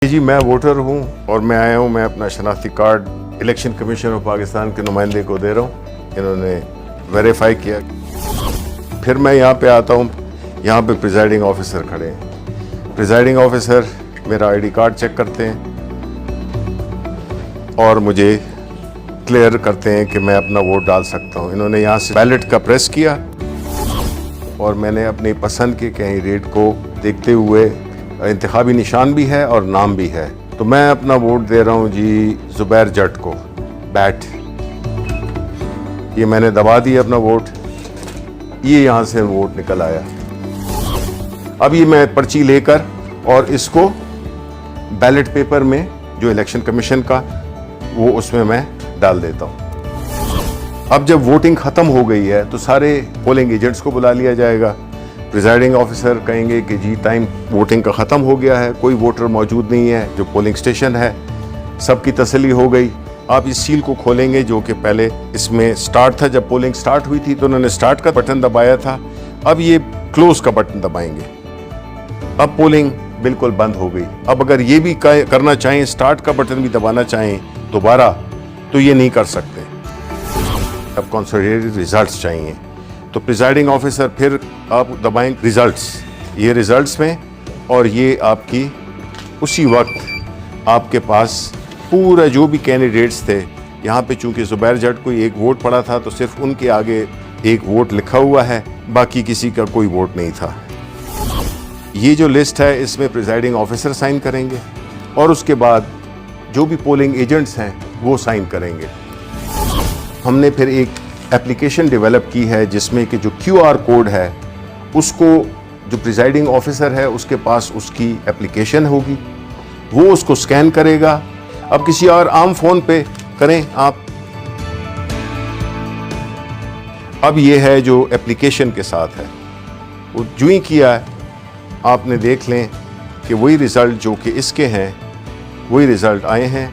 जी मैं वोटर हूं और मैं आया हूं, मैं अपना शनाख्ती card election commission of Pakistan के नुमाइंदे को दे रहा हूं। इन्होंने वेरीफाई किया। फिर मैं यहां पे आता हूं, यहां पे प्रिजाइडिंग ऑफिसर खड़े हैं। प्रिजाइडिंग ऑफिसर मेरा आईडी कार्ड चेक करते हैं और मुझे क्लियर करते हैं कि मैं अपना वोट डाल सकता हूं। इन्होंने यहां से बैलेट का प्रेस किया और मैंने अपनी पसंद के कैंडिडेट को देखते हुए, इंतखाबी निशान भी है और नाम भी है, तो मैं अपना वोट दे रहा हूं जी जुबैर जट को, बैट। ये मैंने दबा दिया अपना वोट, ये यहां से वोट निकल आया। अब ये मैं पर्ची लेकर और इसको बैलेट पेपर में जो इलेक्शन कमीशन का वो उसमें मैं डाल देता हूं। अब जब वोटिंग खत्म हो गई है तो सारे पोलिंग एजेंट्स को बुला लिया जाएगा। प्रिजाइडिंग ऑफिसर कहेंगे कि जी टाइम वोटिंग का ख़त्म हो गया है, कोई वोटर मौजूद नहीं है जो पोलिंग स्टेशन है, सबकी तसल्ली हो गई। आप इस सील को खोलेंगे जो कि पहले इसमें स्टार्ट था, जब पोलिंग स्टार्ट हुई थी तो उन्होंने स्टार्ट का बटन दबाया था, अब ये क्लोज का बटन दबाएंगे। अब पोलिंग बिल्कुल बंद हो गई। अब अगर ये भी करना चाहें, स्टार्ट का बटन भी दबाना चाहें दोबारा, तो ये नहीं कर सकते। अब कंसोलिडेटेड रिजल्ट्स चाहिए, तो प्रिजाइडिंग ऑफिसर फिर आप दबाएं रिजल्ट्स, ये रिजल्ट्स में, और ये आपकी उसी वक्त आपके पास पूरा जो भी कैंडिडेट्स थे, यहाँ पे चूंकि जुबैर जट को एक वोट पड़ा था तो सिर्फ उनके आगे एक वोट लिखा हुआ है, बाकी किसी का कोई वोट नहीं था। ये जो लिस्ट है इसमें प्रिजाइडिंग ऑफिसर साइन करेंगे और उसके बाद जो भी पोलिंग एजेंट्स हैं वो साइन करेंगे। हमने फिर एक एप्लीकेशन डेवलप की है जिसमें कि जो QR कोड है उसको जो प्रिजाइडिंग ऑफिसर है उसके पास उसकी एप्लीकेशन होगी, वो उसको स्कैन करेगा। अब किसी और आम फ़ोन पे करें आप, अब ये है जो एप्लीकेशन के साथ है, वो जो ही किया है आपने देख लें कि वही रिज़ल्ट जो कि इसके हैं वही रिज़ल्ट आए हैं।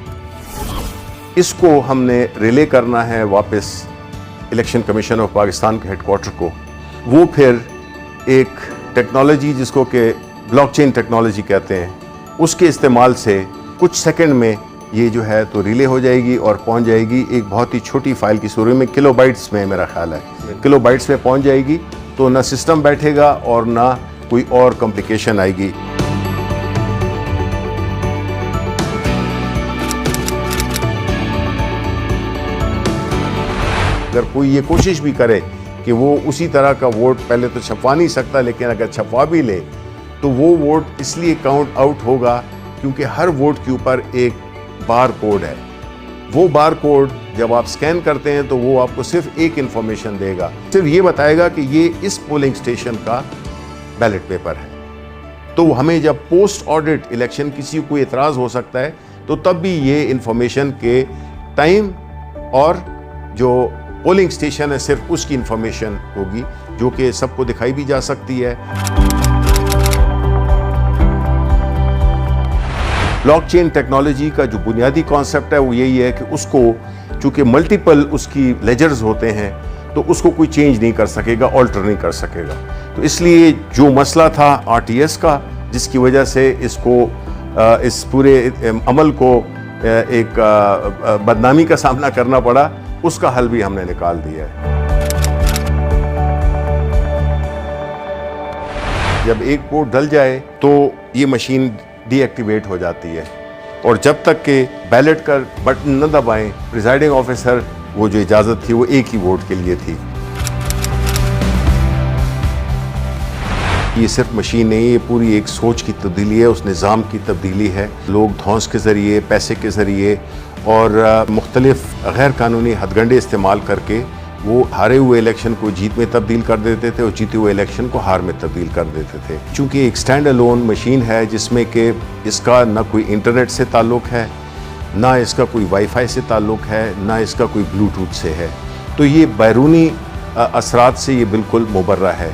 इसको हमने रिले करना है वापस इलेक्शन कमीशन ऑफ पाकिस्तान के हेडक्वार्टर को। वो फिर एक टेक्नोलॉजी जिसको कि ब्लॉकचेन टेक्नोलॉजी कहते हैं, उसके इस्तेमाल से कुछ सेकंड में ये जो है तो रिले हो जाएगी और पहुंच जाएगी एक बहुत ही छोटी फाइल की सूरत में, किलोबाइट्स में मेरा ख्याल है, किलोबाइट्स में पहुंच जाएगी। तो ना सिस्टम बैठेगा और ना कोई और कॉम्प्लिकेशन आएगी। अगर कोई ये कोशिश भी करे कि वो उसी तरह का वोट पहले तो छपवा नहीं सकता, लेकिन अगर छपवा भी ले तो वो वोट इसलिए काउंट आउट होगा क्योंकि हर वोट के ऊपर एक बार कोड है। वो बार कोड जब आप स्कैन करते हैं तो वो आपको सिर्फ एक इंफॉर्मेशन देगा, सिर्फ ये बताएगा कि ये इस पोलिंग स्टेशन का बैलेट पेपर है। तो हमें जब पोस्ट ऑडिट इलेक्शन किसी को एतराज़ हो सकता है तो तब भी ये इंफॉर्मेशन के टाइम और जो पोलिंग स्टेशन है सिर्फ उसकी इंफॉर्मेशन होगी जो कि सबको दिखाई भी जा सकती है। ब्लॉकचेन टेक्नोलॉजी का जो बुनियादी कॉन्सेप्ट है वो यही है कि उसको चूंकि मल्टीपल उसकी लेजर्स होते हैं तो उसको कोई चेंज नहीं कर सकेगा, ऑल्टर नहीं कर सकेगा। तो इसलिए जो मसला था RTS का, जिसकी वजह से इसको इस पूरे अमल को एक बदनामी का सामना करना पड़ा, उसका हल भी हमने निकाल दिया है। जब एक वोट डल जाए तो ये मशीन डीएक्टिवेट हो जाती है और जब तक के बैलेट का बटन न दबाएं, प्रिजाइडिंग ऑफिसर वो जो इजाज़त थी वो एक ही वोट के लिए थी। ये सिर्फ मशीन नहीं, ये पूरी एक सोच की तब्दीली है, उस निज़ाम की तब्दीली है। लोग धौंस के ज़रिए, पैसे के ज़रिए और मुख्तलिफ गैर कानूनी हथगंडे इस्तेमाल करके वो हारे हुए इलेक्शन को जीत में तब्दील कर देते थे और जीते हुए इलेक्शन को हार में तब्दील कर देते थे। चूँकि एक स्टैंड अलोन मशीन है जिसमें कि इसका ना कोई इंटरनेट से ताल्लुक़ है, ना इसका कोई वाईफाई से ताल्लुक़ है, ना इसका कोई ब्लूटूथ से है, तो ये बैरूनी असरात से ये बिल्कुल मुबर्रा है।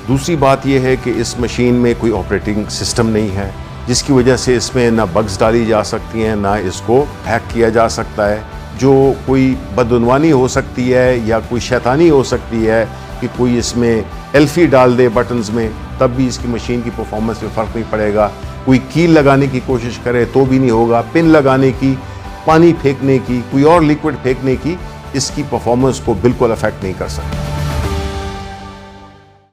दूसरी बात यह है कि इस मशीन में कोई ऑपरेटिंग सिस्टम नहीं है, जिसकी वजह से इसमें ना बग्स डाली जा सकती हैं, ना इसको हैक किया जा सकता है। जो कोई बदउनवानी हो सकती है या कोई शैतानी हो सकती है कि कोई इसमें एल्फी डाल दे बटन्स में, तब भी इसकी मशीन की परफॉर्मेंस में फ़र्क नहीं पड़ेगा। कोई कील लगाने की कोशिश करे तो भी नहीं होगा, पिन लगाने की, पानी फेंकने की, कोई और लिक्विड फेंकने की, इसकी परफॉर्मेंस को बिल्कुल अफेक्ट नहीं कर सकता।